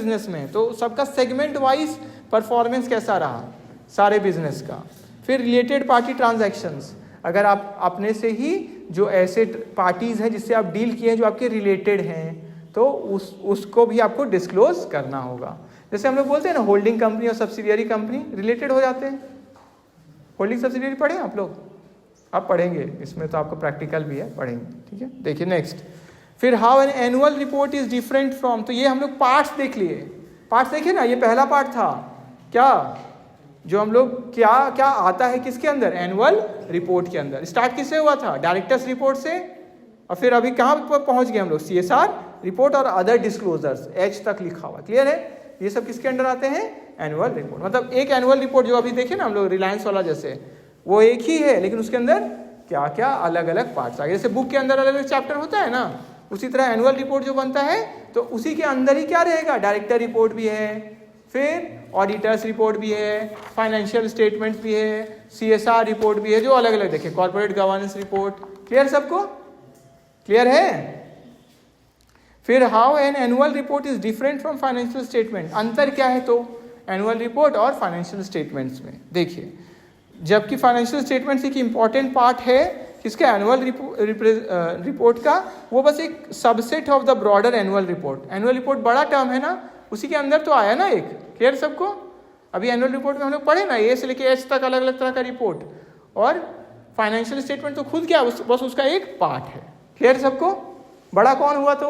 Business में, तो सबका सेगमेंट वाइज परफॉर्मेंस कैसा रहा सारे बिजनेस का। फिर रिलेटेड पार्टी ट्रांजैक्शंस, अगर आप अपने से ही जो ऐसे पार्टीज हैं जिससे आप डील किए हैं जो आपके रिलेटेड हैं, तो उसको भी आपको डिस्क्लोज करना होगा। जैसे हम लोग बोलते हैं ना, होल्डिंग कंपनी और सब्सिडियरी कंपनी रिलेटेड हो जाते हैं। होल्डिंग सब्सिडियरी पढ़े आप लोग? आप पढ़ेंगे, इसमें तो आपको प्रैक्टिकल भी है, पढ़ेंगे, ठीक है। देखिए नेक्स्ट, फिर how an annual report is different from, तो ये हम लोग पार्ट्स देख लिए। पार्ट्स देखे ना, ये पहला पार्ट था क्या, जो हम लोग क्या क्या आता है किसके अंदर, एनुअल रिपोर्ट के अंदर। स्टार्ट किससे हुआ था, डायरेक्टर्स रिपोर्ट से, और फिर अभी कहाँ पर पहुंच गए हम लोग, CSR रिपोर्ट और अदर डिस्क्लोजर्स, H तक लिखा हुआ, क्लियर है। ये सब किसके अंडर आते हैं, एनुअल रिपोर्ट। मतलब एक एनुअल रिपोर्ट जो अभी देखे ना हम लोग रिलायंस वाला जैसे, वो एक ही है लेकिन उसके अंदर क्या क्या अलग अलग पार्ट्स आ गए। जैसे बुक के अंदर अलग अलग चैप्टर होता है ना, उसी तरह एनुअल रिपोर्ट जो बनता है तो उसी के अंदर ही क्या रहेगा, डायरेक्टर रिपोर्ट भी है, फिर ऑडिटर्स रिपोर्ट भी है, फाइनेंशियल स्टेटमेंट्स भी है, CSR रिपोर्ट भी है, जो अलग अलग देखे, कॉर्पोरेट गवर्नेंस रिपोर्ट। क्लियर सबको, क्लियर है। फिर how an annual report is different from financial statement, अंतर क्या है तो एनुअल रिपोर्ट और फाइनेंशियल स्टेटमेंट्स में। देखिए, जबकि फाइनेंशियल स्टेटमेंट्स एक इंपॉर्टेंट पार्ट है किसका, एनुअल रिपोर्ट का, वो बस एक subset of the broader annual report. Annual report बड़ा टर्म है ना, उसी के अंदर तो आया ना एक। क्लियर सबको, अभी एनुअल रिपोर्ट में हम लोग पढ़े ना, A से लेके H तक अलग अलग तरह का रिपोर्ट, और फाइनेंशियल स्टेटमेंट तो खुद क्या बस उसका एक पार्ट है। क्लियर सबको, बड़ा कौन हुआ तो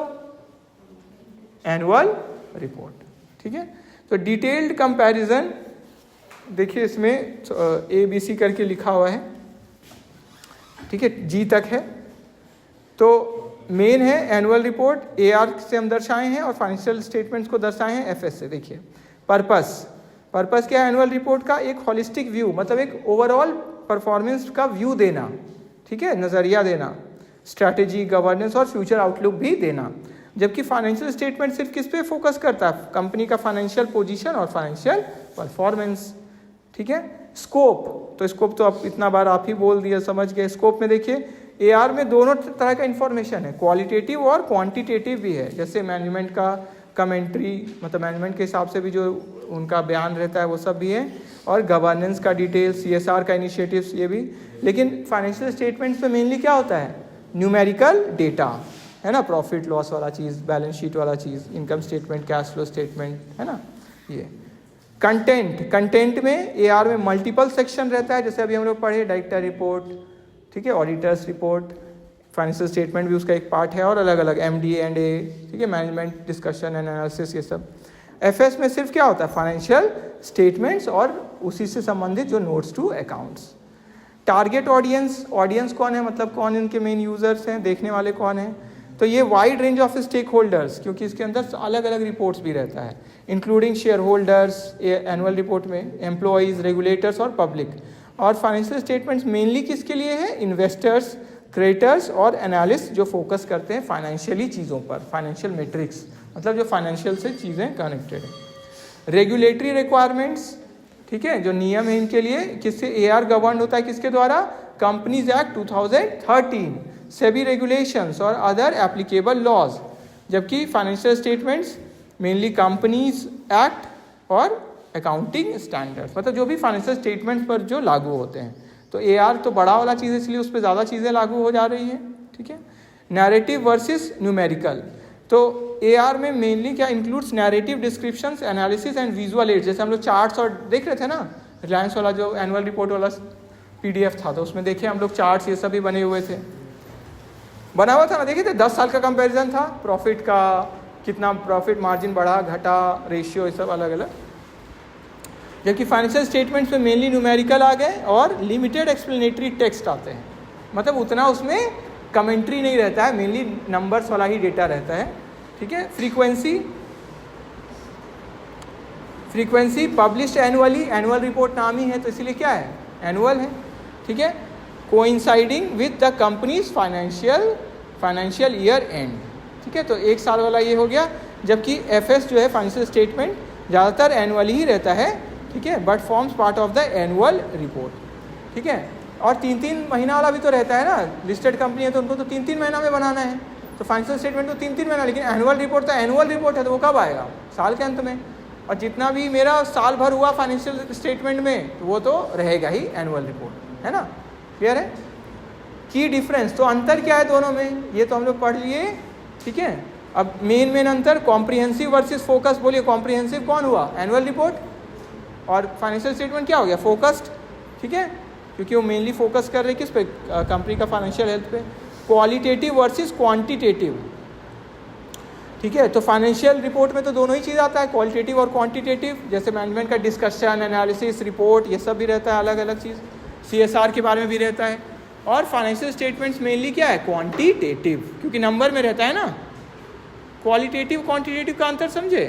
एनुअल रिपोर्ट, ठीक है। तो डिटेल्ड कंपैरिजन देखिए, इसमें ABC करके लिखा हुआ है, ठीक है, G तक है। तो मेन है एनुअल रिपोर्ट, AR से हम दर्शाए हैं, और फाइनेंशियल स्टेटमेंट्स को दर्शाए हैं FS से। देखिए पर्पस क्या है एनुअल रिपोर्ट का, एक होलिस्टिक व्यू, मतलब एक ओवरऑल परफॉर्मेंस का व्यू देना, ठीक है, नज़रिया देना, स्ट्रैटेजी, गवर्नेंस और फ्यूचर आउटलुक भी देना। जबकि फाइनेंशियल स्टेटमेंट सिर्फ किस पे फोकस करता है, कंपनी का फाइनेंशियल पोजीशन और फाइनेंशियल परफॉर्मेंस, ठीक है। स्कोप, तो स्कोप तो आप इतना बार आप ही बोल दिया, समझ गए। स्कोप में देखिए AR में दोनों तरह का इंफॉर्मेशन है, क्वालिटेटिव और क्वांटिटेटिव भी है। जैसे मैनेजमेंट का कमेंट्री, मतलब मैनेजमेंट के हिसाब से भी जो उनका बयान रहता है वो सब भी है, और गवर्नेंस का डिटेल, CSR का इनिशिएटिव्स, ये भी। लेकिन फाइनेंशियल स्टेटमेंट्स में मेनली क्या होता है, न्यूमेरिकल डेटा है ना, प्रॉफिट लॉस वाला चीज़, बैलेंस शीट वाला चीज़, income statement, cash flow statement, है ना। ये कंटेंट में AR में मल्टीपल सेक्शन रहता है, जैसे अभी हम लोग पढ़े डायरेक्टर रिपोर्ट, ठीक है, ऑडिटर्स रिपोर्ट, फाइनेंशियल स्टेटमेंट भी उसका एक पार्ट है, और अलग अलग MD&A, ठीक है, मैनेजमेंट डिस्कशन एंड एनालिसिस, ये सब। FS में सिर्फ क्या होता है, फाइनेंशियल स्टेटमेंट्स और उसी से संबंधित जो notes to accounts. Target audience कौन है, मतलब कौन इनके मेन यूजर्स हैं, देखने वाले कौन हैं, तो ये wide range of stakeholders, क्योंकि इसके अंदर अलग अलग रिपोर्ट्स भी रहता है, including shareholders annual report में, एम्प्लॉयज़, रेगुलेटर्स और पब्लिक। और फाइनेंशियल स्टेटमेंट्स मेनली किसके लिए है, इन्वेस्टर्स, क्रिएटर्स और एनालिस्ट जो फोकस करते हैं फाइनेंशियली चीज़ों पर, फाइनेंशियल मैट्रिक्स, मतलब जो फाइनेंशियल से चीज़ें कनेक्टेड है। रेगुलेटरी रिक्वायरमेंट्स, ठीक है, जो नियम है इनके लिए, किससे AR गवर्न होता है, किसके द्वारा, कंपनीज एक्ट 2013, सेबी रेगुलेशंस और अदर एप्लीकेबल लॉज। जबकि financial statements mainly companies act और अकाउंटिंग स्टैंडर्ड्स, मतलब जो भी फाइनेंशियल स्टेटमेंट्स पर जो लागू होते हैं। तो AR तो बड़ा वाला चीज़ है, इसलिए उस पर ज़्यादा चीज़ें लागू हो जा रही हैं, ठीक है। नैरेटिव वर्सेस न्यूमेरिकल, तो AR में मेनली क्या includes, narrative descriptions, analysis and visual aids. जैसे हम लोग चार्ट्स और देख रहे थे ना, रिलायंस वाला जो एनुअल रिपोर्ट वाला PDF था, तो उसमें देखिए हम लोग चार्ट्स ये सब भी बने हुए थे, बना हुआ था ना, देखिए थे 10 साल का कंपैरिजन था, प्रॉफिट का कितना, प्रॉफिट मार्जिन बढ़ा घटा, रेशियो, ये सब अलग अलग। जबकि फाइनेंशियल स्टेटमेंट्स में मेनली न्यूमेरिकल आ गए और लिमिटेड एक्सप्लेनेटरी टेक्स्ट आते हैं, मतलब उतना उसमें कमेंट्री नहीं रहता है, मेनली नंबर्स वाला ही डेटा रहता है, ठीक है। Frequency published annually, annual report नाम ही है तो इसीलिए क्या है, एनुअल है, ठीक है। Coinciding with the companies financial year and, ठीक है, तो एक साल वाला ये हो गया। जबकि FS जो है फाइनेंशियल स्टेटमेंट ज़्यादातर एनुअली ही रहता है, ठीक है, but forms part of the annual report, ठीक है। और 3-3 महीना वाला भी तो रहता है ना, लिस्टेड कंपनी है तो उनको तो 3-3 महीना में बनाना है, तो फाइनेंशियल स्टेटमेंट तो 3-3 महीना, लेकिन एनुअल रिपोर्ट तो एनुअल रिपोर्ट है, तो वो कब आएगा? साल के अंत में। और जितना भी मेरा साल भर हुआ फाइनेंशियल स्टेटमेंट में, तो वो तो रहेगा ही एनुअल रिपोर्ट, है ना? क्लियर है? की डिफरेंस, तो अंतर क्या है दोनों में, ये तो हम लोग पढ़ लिए, ठीक है। अब मेन अंतर कॉम्प्रिहेंसिव वर्सेस फोकस। बोलिए कॉम्प्रिहेंसिव कौन हुआ? एनुअल रिपोर्ट, और फाइनेंशियल स्टेटमेंट क्या हो गया? फोकस्ड, ठीक है, क्योंकि वो मेनली फोकस कर रहे किस पे? कंपनी का फाइनेंशियल हेल्थ पे। क्वालिटेटिव वर्सेस क्वांटिटेटिव, ठीक है। तो फाइनेंशियल रिपोर्ट में तो दोनों ही चीज़ आता है, क्वालिटेटिव और क्वांटिटेटिव, जैसे मैनेजमेंट का डिस्कशन, एनालिसिस, रिपोर्ट, ये सब भी रहता है, अलग अलग चीज़। CSR के बारे में भी रहता है। और फाइनेंशियल स्टेटमेंट्स मेनली क्या है? क्वांटिटेटिव, क्योंकि नंबर में रहता है ना। क्वालिटेटिव क्वांटिटेटिव का अंतर समझे?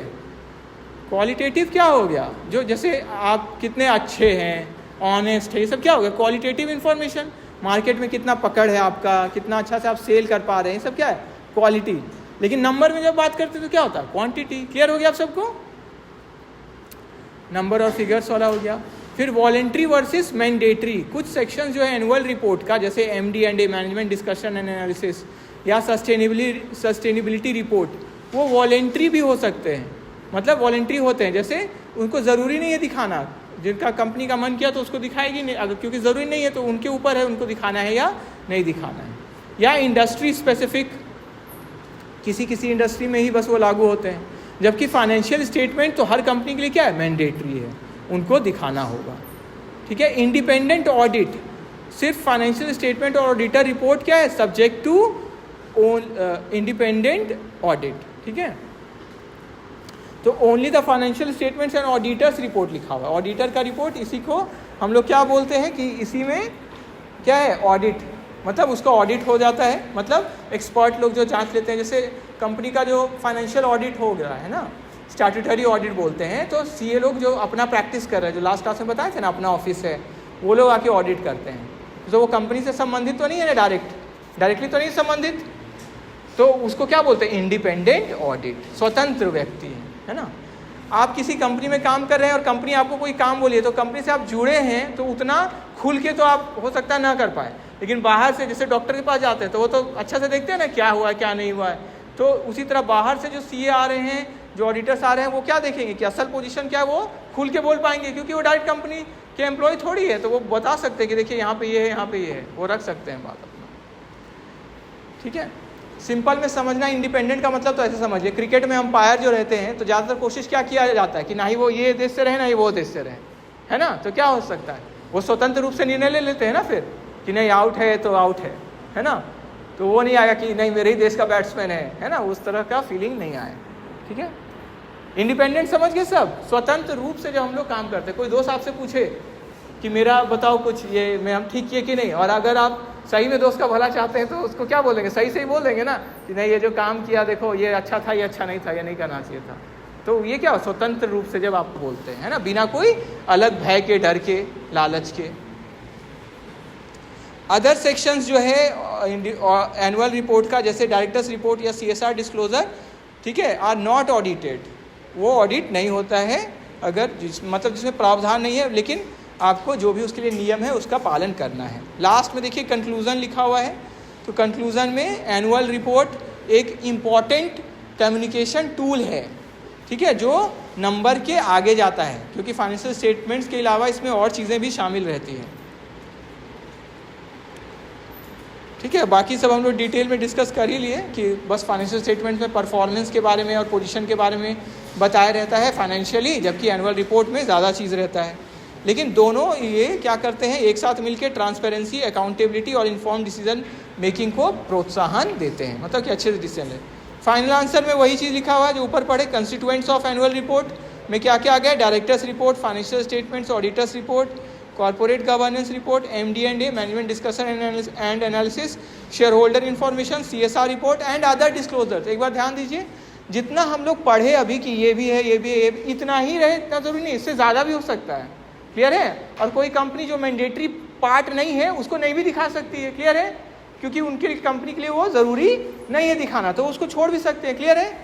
क्वालिटेटिव क्या हो गया? जो जैसे आप कितने अच्छे हैं, ऑनेस्ट है, ये सब क्या हो गया? Qualitative information. मार्केट में कितना पकड़ है आपका, कितना अच्छा से आप सेल कर पा रहे हैं, ये सब क्या है? क्वालिटी। लेकिन नंबर में जब बात करते हैं तो क्या होता है? क्वांटिटी। क्लियर हो गया आप सबको? नंबर और फिगर्स वाला हो गया। फिर वॉलेंट्री वर्सेस मैंडेटरी। कुछ सेक्शन जो है एनुअल रिपोर्ट का, जैसे MD&A management discussion and analysis, या सस्टेनेबिलिटी रिपोर्ट, वो वॉलेंट्री भी हो सकते हैं। मतलब वॉलेंट्री होते हैं, जैसे उनको ज़रूरी नहीं है दिखाना, जिनका कंपनी का मन किया तो उसको दिखाएगी नहीं, अगर क्योंकि ज़रूरी नहीं है तो उनके ऊपर है उनको दिखाना है या नहीं दिखाना है। या इंडस्ट्री स्पेसिफिक, किसी किसी इंडस्ट्री में ही बस वो लागू होते हैं। जबकि फाइनेंशियल स्टेटमेंट तो हर कंपनी के लिए क्या है? मैंडेटरी है, उनको दिखाना होगा, ठीक है। इंडिपेंडेंट ऑडिट, सिर्फ फाइनेंशियल स्टेटमेंट और ऑडिटर रिपोर्ट क्या है? सब्जेक्ट टू इंडिपेंडेंट ऑडिट, ठीक है। तो only the financial statements and auditors report लिखा हुआ है। ऑडिटर का रिपोर्ट, इसी को हम लोग क्या बोलते हैं कि इसी में क्या है? ऑडिट, मतलब उसका ऑडिट हो जाता है, मतलब एक्सपर्ट लोग जो जांच लेते हैं, जैसे कंपनी का जो फाइनेंशियल ऑडिट हो गया है ना, स्टैट्यूटरी ऑडिट बोलते हैं, तो CA लोग जो अपना प्रैक्टिस कर रहे हैं, जो लास्ट क्लास में बताए थे ना, अपना ऑफिस है, वो लोग आके ऑडिट करते हैं। तो वो कंपनी से संबंधित तो नहीं है ना, डायरेक्टली तो नहीं संबंधित, तो उसको क्या बोलते हैं? इंडिपेंडेंट ऑडिट, स्वतंत्र व्यक्ति है ना। आप किसी कंपनी में काम कर रहे हैं और कंपनी आपको कोई काम बोली है, तो कंपनी से आप जुड़े हैं, तो उतना खुल के तो आप हो सकता है ना कर पाए, लेकिन बाहर से जैसे डॉक्टर के पास जाते हैं तो वो तो अच्छा से देखते हैं ना क्या हुआ है क्या नहीं हुआ है। तो उसी तरह बाहर से जो CA आ रहे हैं, जो ऑडिटर्स आ रहे हैं, वो क्या देखेंगे कि असल पोजीशन क्या है, वो खुल के बोल पाएंगे, क्योंकि वो डायरेक्ट कंपनी के एम्प्लॉय थोड़ी है, तो वो बता सकते हैं कि देखिए यहाँ पे ये है, यहाँ पे ये है, वो रख सकते हैं बात अपना, ठीक है। सिंपल में समझना, इंडिपेंडेंट का मतलब तो ऐसे समझिए, क्रिकेट में अंपायर जो रहते हैं तो ज़्यादातर कोशिश क्या किया जाता है कि ना ही वो ये देश से रहे ना ही वो देश से रहे, है ना। तो क्या हो सकता है? वो स्वतंत्र रूप से निर्णय ले लेते हैं ना फिर, कि नहीं आउट है तो आउट है ना। तो वो नहीं आएगा कि नहीं मेरे ही देश का बैट्समैन है ना, उस तरह का फीलिंग नहीं आए, ठीक है। इंडिपेंडेंट समझ गए सब, स्वतंत्र रूप से जब हम लोग काम करते हैं। कोई दोस्त आपसे पूछे कि मेरा बताओ कुछ, ये मैं हम ठीक किए कि नहीं, और अगर आप सही में दोस्त का भला चाहते हैं तो उसको क्या बोलेंगे? सही से ही बोल देंगे ना कि नहीं ये जो काम किया देखो ये अच्छा था, ये अच्छा नहीं था, ये नहीं करना चाहिए था। तो ये क्या स्वतंत्र रूप से जब आप बोलते हैं, है ना, बिना कोई अलग भय के, डर के, लालच के। अदर सेक्शंस जो है एनुअल रिपोर्ट का, जैसे डायरेक्टर्स रिपोर्ट या CSR डिस्क्लोजर, ठीक है, आर नॉट ऑडिटेड, वो ऑडिट नहीं होता है अगर मतलब जिसमें प्रावधान नहीं है, लेकिन आपको जो भी उसके लिए नियम है उसका पालन करना है। लास्ट में देखिए कंक्लूजन लिखा हुआ है, तो कंक्लूजन में एनुअल रिपोर्ट एक इम्पॉर्टेंट कम्युनिकेशन टूल है, ठीक है, जो नंबर के आगे जाता है, क्योंकि फाइनेंशियल स्टेटमेंट्स के अलावा इसमें और चीज़ें भी शामिल रहती हैं, ठीक है। बाकी सब हम लोग डिटेल में डिस्कस कर ही लिए कि बस फाइनेंशियल स्टेटमेंट्स में परफॉर्मेंस के बारे में और पोजीशन के बारे में बताया रहता है फाइनेंशियली, जबकि एनुअल रिपोर्ट में ज़्यादा चीज़ रहता है। लेकिन दोनों ये क्या करते हैं, एक साथ मिलकर ट्रांसपेरेंसी, अकाउंटेबिलिटी और इन्फॉर्म डिसीजन मेकिंग को प्रोत्साहन देते हैं, मतलब कि अच्छे से डिसीजन ले। फाइनल आंसर में वही चीज़ लिखा हुआ है जो ऊपर पढ़े, कंस्टिट्यूएंट्स ऑफ एनुअल रिपोर्ट में क्या क्या आ गया? Directors report, financial statements, auditors report, corporate governance report, MD&A management discussion and analysis, share holder information, CSR report and other disclosure. एक बार ध्यान दीजिए, जितना हम लोग पढ़े अभी कि ये भी है, ये भी है, ये भी, इतना ही रहे, इतना जरूरी नहीं, इससे ज़्यादा भी हो सकता है। क्लियर है? और कोई कंपनी जो मैंडेटरी पार्ट नहीं है उसको नहीं भी दिखा सकती है, क्लियर है, क्योंकि उनके कंपनी के लिए वो ज़रूरी नहीं है दिखाना, तो उसको छोड़ भी सकते हैं। क्लियर है?